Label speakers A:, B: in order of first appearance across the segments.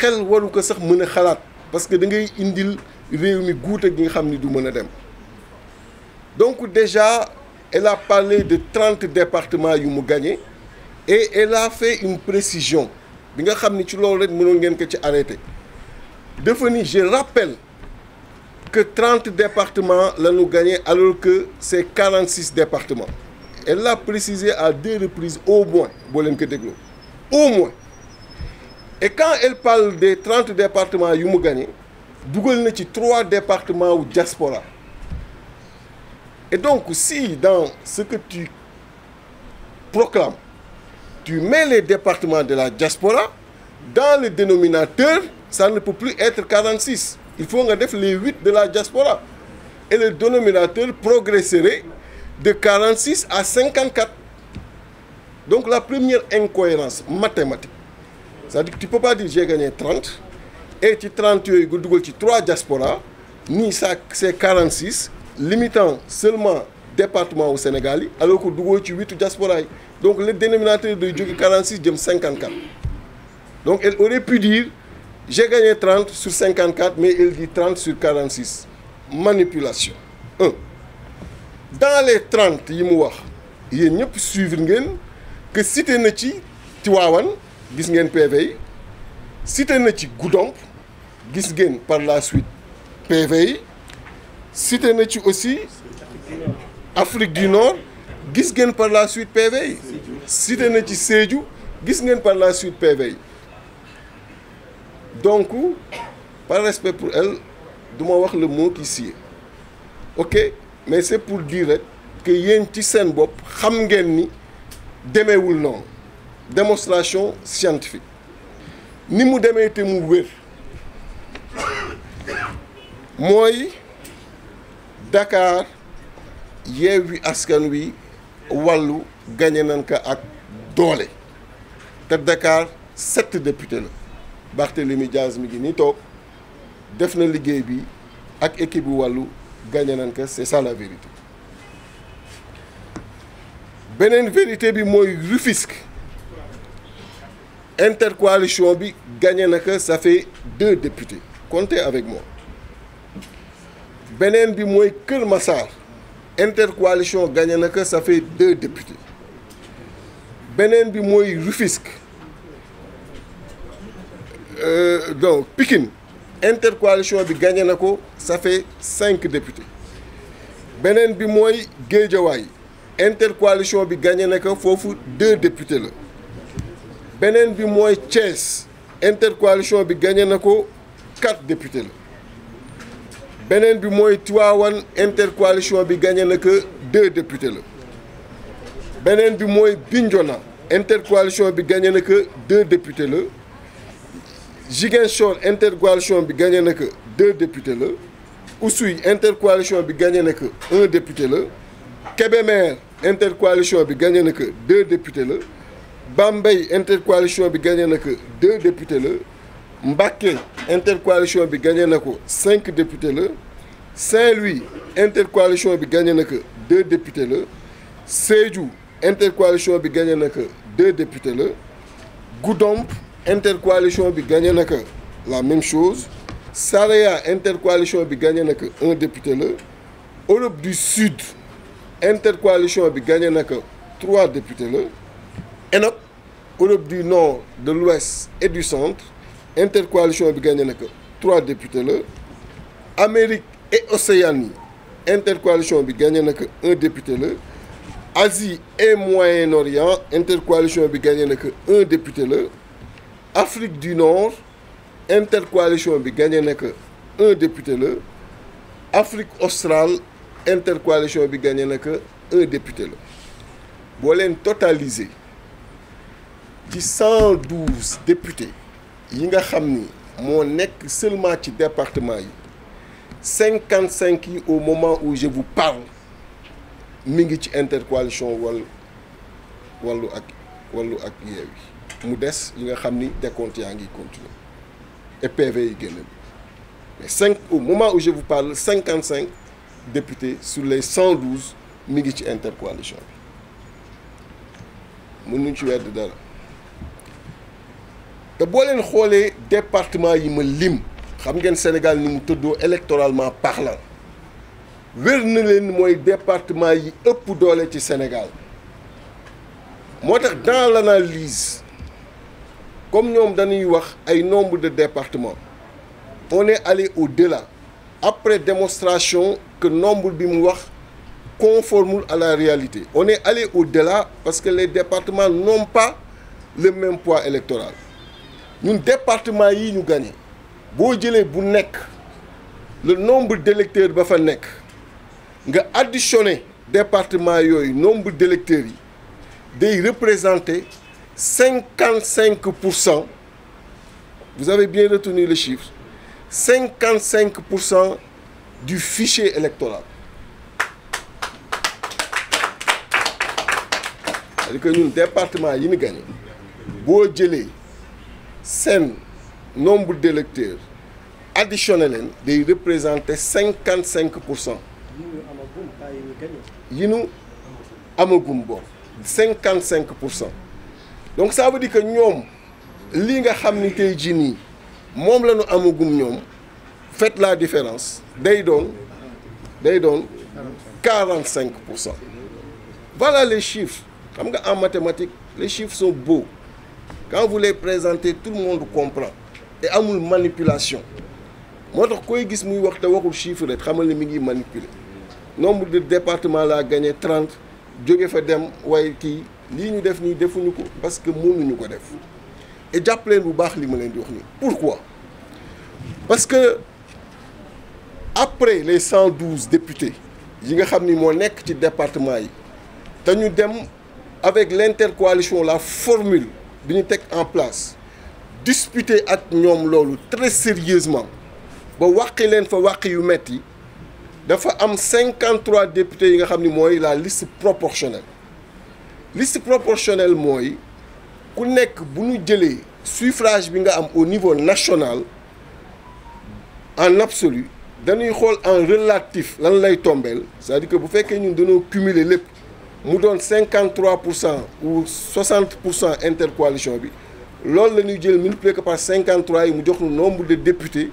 A: xel waru ko sax mën a xalaat parce que da ngay indil réew mi guuta gi nga xam ni du mën a dem. Donc déjà elle a parlé de 30 départements yu mu gagné et elle a fait une précision bi nga xam ni ci loolu rek mënoon ngeen ko ci arrêté dafa ni je rappelle que 30 départements la ñu gagné alors que c'est 46 départements. Elle l'a précisé à 2 reprises au moins boo leen ko dégloo au moins. Et quand elle parle des 30 départements yu mu gagné dugal na ci 3 départements wu diaspora. Et donc si dans ce que tu proclames tu mets les départements de la diaspora dans le dénominateur, ça ne peut plus être 46. Il faut nga def les 8 de la diaspora et le dénominateur progresserait de 46 à 54. Donc la première incohérence mathématique, c'est-à-dire que tu ne peux pas dire j'ai gagné 30 et ci 30 yooyu nga dugal ci 3 diaspora ni ça c'est 46 limitant seulement département au Sénégal yi alors que dugal ci 8 diaspora yi. Donc le dénominateur de jóge 46 jëm 54. Donc elle aurait pu dire j'ai gagné 30 sur 54 mais elle dit 30 sur 46. Manipulation. 1. Dans les 30 yi mu wax yéen ñëpp suivre ngeen que cité na ci Tivaouane gis ngeen PV yi cité na ci Goudomp gis ngeen par la suite PV yi cité na ci aussi Afrique du Nord gis ngeen par la suite PV yi cité na ci Sédhiou gis ngeen par la suite PV yi. Donc par respect pour elle du ma wax le mot qui sied ok mais c'est pour dire rek que yéen ci seen bopp xam ngeen ni demeewul noonu démonstration scientifique ni mu demee te mu wér mooy Dakar Yewwi Askan Wi wàllu gagné nañ ko ak doole te Dakar 7 députés la Barthélémy Diaz mi ngi nii toog def na liggéey bi ak équipe bu wàllu gagné nañ ko c'est ça la vérité. Beneen vérité bi mooy Rufisque intercoalition bi gagné na ko ça fait 2 députés comptez avec moi. Beneen bi mooy Kër Massar intercoalition gagné na ko ça fait 2 députés. Beneen bi mooy Rufisque donc Pikine intercoalition bi gagné na ko ça fait 5 députés. Beneen bi mooy Guédiawaye intercoalition bi gagné na ko foofu 2 députés la. Beneen bi mooy Thiès intercoalition bi gagné na ko 4 députés la. Beneen bi mooy Tivaouane intercoalition bi gagné na ko 2 députés la. Beneen bi mooy Bignona intercoalition bi gagné na ko 2 députés la. Ziguinchor intercoalition bi gagné na ko 2 députés la. Oussouye intercoalition bi gagné na ko 1 député la. Kébémer intercoalition bi gagné na ko 2 députés la. Bambey intercoalition bi gagné na ko 2 députés la. Mbacké intercoalition bi gagné na ko 5 députés la. Saint-Louis intercoalition bi gagné na ko 2 députés la. Sédhiou intercoalition bi gagné na ko 2 députés la. Goudomp intercoalition bi gagné na ko la même chose. Saraya intercoalition bi gagné na ko 1 député la. Europe du Sud intercoalition bi gagné na ko 3 députés la. ENOC Europe du Nord, de l'Ouest et du Centre intercoalition bi gagné na ko 3 députés la. Amérique et Océanie intercoalition bi gagné na ko 1 député la. Asie et Moyen-Orient intercoalition bi gagné na ko 1 député la. Afrique du Nord intercoalition bi gagné na ko 1 député la. Afrique australe intercoalition bi gagné na ko 1 député la. boo leen totaliser ci 112 députés yi nga xam ni moo nekk seulement ci département yi 55 yi au moment où je vous parle mi ngi ci intercoalition wàllu ak Yewwi mu des yi nga xam ni décompte yaa ngi continuer et PV yi génn mais au moment où je vous parle 55 députés sur les 112 mi ngi ci intercoalition bi mënuñ ci wedd dara te boo leen xoolee département yi ma lim xam ngeen Sénégal ni mu tëddoo électoralement parlant wér na leen mooy département yi ëpp doole ci Sénégal moo tax dans l'analyse comme ñoom dañuy wax ay nombre de départements on est allé au-delà après démonstration que nombre bi mu wax conforme à la réalité on est allé au-delà parce que les départements n'ont pas le même poids électoral ñun département yi ñu gagné boo jëlee bu nekk le nombre d'électeurs ba fa nekk nga additionné département yooyu nombre d'électeurs yi day représenter 55%. Vous avez bien retenu le chiffre. 55% du fichier électoral. C'est-à-dire que ñun département yi ñu gagné boo jëlee seen nombre d'électeurs additionné leen day représenter 55%. yi ñu amagum boobu 55%. donc ça veut dire que ñoom lii nga xam ni tey jii nii moom la ñu amagum ñoom faites la différence day doon 45%. voilà les chiffres xam nga en mathématiques les chiffres sont beaux quand vous les présentez tout le monde comprend et amul manipulation moo tax koy gis muy wax te waxul chiffre rek xamal ne mi ngi manipuler nombre de départements laa gagné 30 jóge fa dem waaye kii lii ñu def nii defuñu ko parce que mënuñu ko def et jàpp leen bu baax li ma leen di wax nii pourquoi parce que après les 112 députés yi nga xam ni moo nekk ci département yi te ñu dem avec l'intercoalition la formule bi ñu teg en place discuter ak ñoom loolu très sérieusement ba wàqi leen fa wàqi yu metti dafa am 53 députés yi nga xam ni mooy la liste proportionnelle mooy ku nekk bu ñu jëlee suffrage bi nga am au niveau national en absolu dañuy xool en relatif lan lay tombeel c'est-à-dire que bu fekkee ñun dañoo cumuler lépp mu doon 53% ou 60% intercoalition bi loolu la ñuy jël multiplier ko par 53 yi mu jox ñu nombre de députés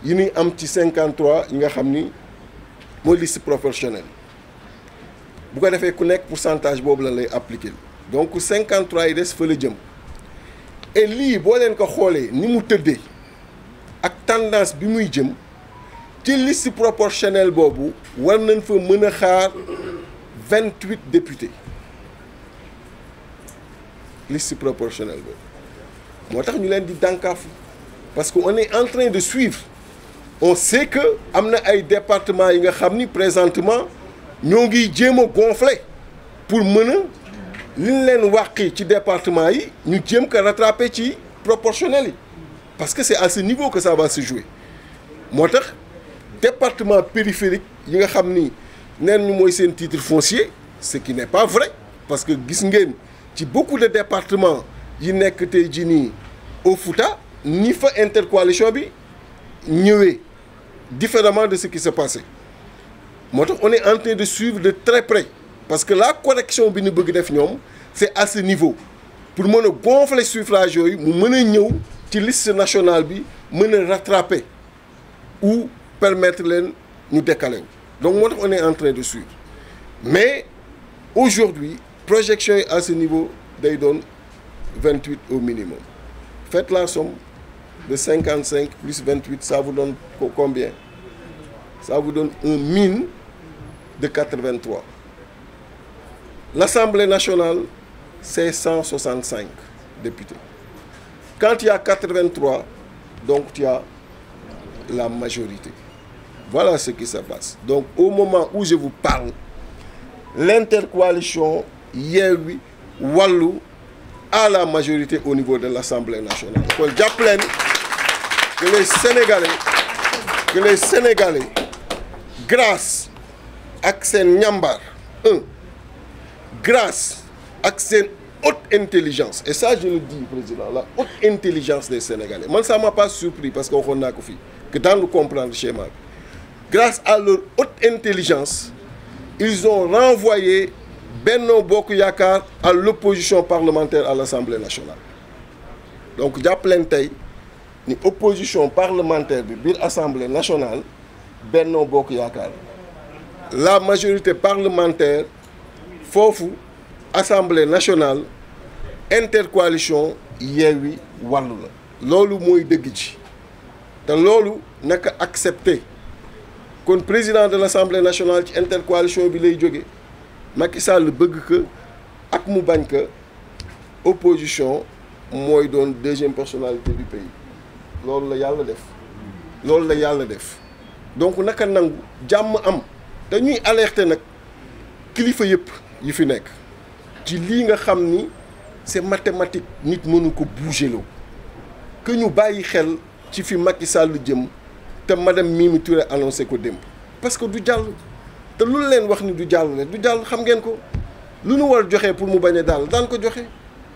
A: yi ñuy am ci 53 yi nga xam ni mooy liste proportionnelle bu ko defee ku nekk pourcentage boobu la lay appliquer donc 53 yi des fa la jëm et lii boo leen ko xoolee ni mu tëddee ak tendance bi muy jëm ci liste proportionnelle boobu war nañ fa mën a xaar 28 députés liste proportionnelle boobu moo tax ñu leen di dànkaafu parce que on est en train de suivre on sait que am na ay départements yi nga xam ni présentement ñoo ngi jéem a gonfler pour mën a li ñu leen wàqi ci département yi ñu jéem ko rattraper ci proportionnel yi parce que c'est à ce niveau que ça va se jouer moo tax département périphérique yi nga xam ni neen ñu mooy seen titre foncier ce qui n'est pas vrai parce que gis ngeen ci beaucoup de départements yi nekk tey jii nii au Fouta ni fa intercoalition bi ñëwee différemment de ce qui s'est passé moo tax on est en train de suivre de très près parce que la correction bi ñu bëgg def ñoom c'est à ce niveau pour mën a gonfler suffrage yooyu mu mën a ñëw ci liste nationale bi mën a rattraper ou permettre leen ñu décaler wu donc moo tax on est en train de suivre mais aujourd'hui projection yi à ce niveau day doon 28 au minimum faites la somme de 55 plus 28 ça vous donne combien? Ça vous donne un mine de 83. L'Assemblée nationale, c'est 165 députés. Quand il y a 83, donc il y a la majorité. Voilà ce qui se passe. Donc au moment où je vous parle, l'intercoalition Yewwi Wallu a la majorité au niveau de l'Assemblée nationale. kon jàpp leen que les Sénégalais grâce ak seen ñambar grâce ak seen haute intelligence et ça je le dis président la haute intelligence des Sénégalais man ça m'a pas surpris parce que waxoon naa ko fii que dans le comprendre schéma bi grâce à leur haute intelligence ils ont renvoyé Benno Bokk Yaakaar à l'opposition parlementaire à l'Assemblée nationale donc jàpp leen tey ni opposition parlementaire bi biir assemblée nationale Benno Bokk Yaakaar la majorité parlementaire foofu assemblée nationale intercoalition Yewwi Wallu la loolu mooy dëgg ci te loolu naka accepté kon président de l'assemblée nationale ci intercoalition bi lay jóge Macky Sall bëgg que ak mu bañ que opposition mooy doon deuxième personnalité du pays loolu la yàlla def donc naka nangu jàmm am te ñuy alerter nag kilifa yëpp yi fi nekk ci lii nga xam ni c'est mathématique nit mënu ko bouger loo que ñu bàyyi xel ci fi Macky Sall jëm te madame Mimi Touré annoncé ko démb parce que du jàll te lu leen wax ni du jàll xam ngeen ko lu nu war joxe pour mu bañ a daal daan ko joxe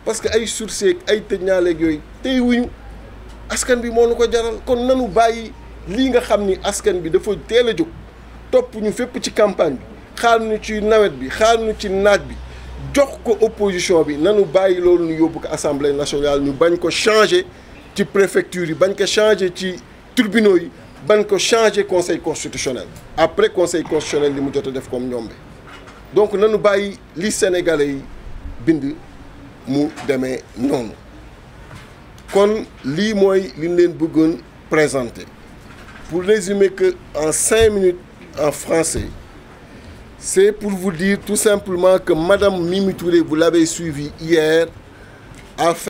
A: parce que ay surseeg ay tëj ñaaleeg yooyu tey wuñu askan bi moo nu ko jaral kon nanu bàyyi lii nga xam ni askan bi dafa teel a jóg topp ñu fépp ci campagne bi xaar ñu ci nawet bi xaar ñu ci naaj bi jox ko opposition bi nanu bàyyi loolu ñu yóbbu ko assemblée nationale ñu bañ ko changer ci préfecture yi bañ ko changer ci tribunaux yi bañ ko changer conseil constitutionnel après conseil constitutionnel li mu jot a def comme ñoom donc nanu bàyyi li sénégalais yi bind mu demee noonu kon lii mooy li ñu leen bëggoon présenter pour résumer que en 5 minutes en français c'est pour vous dire tout simplement que madame Mimi Touré, vous l'avez suivi hier, a fait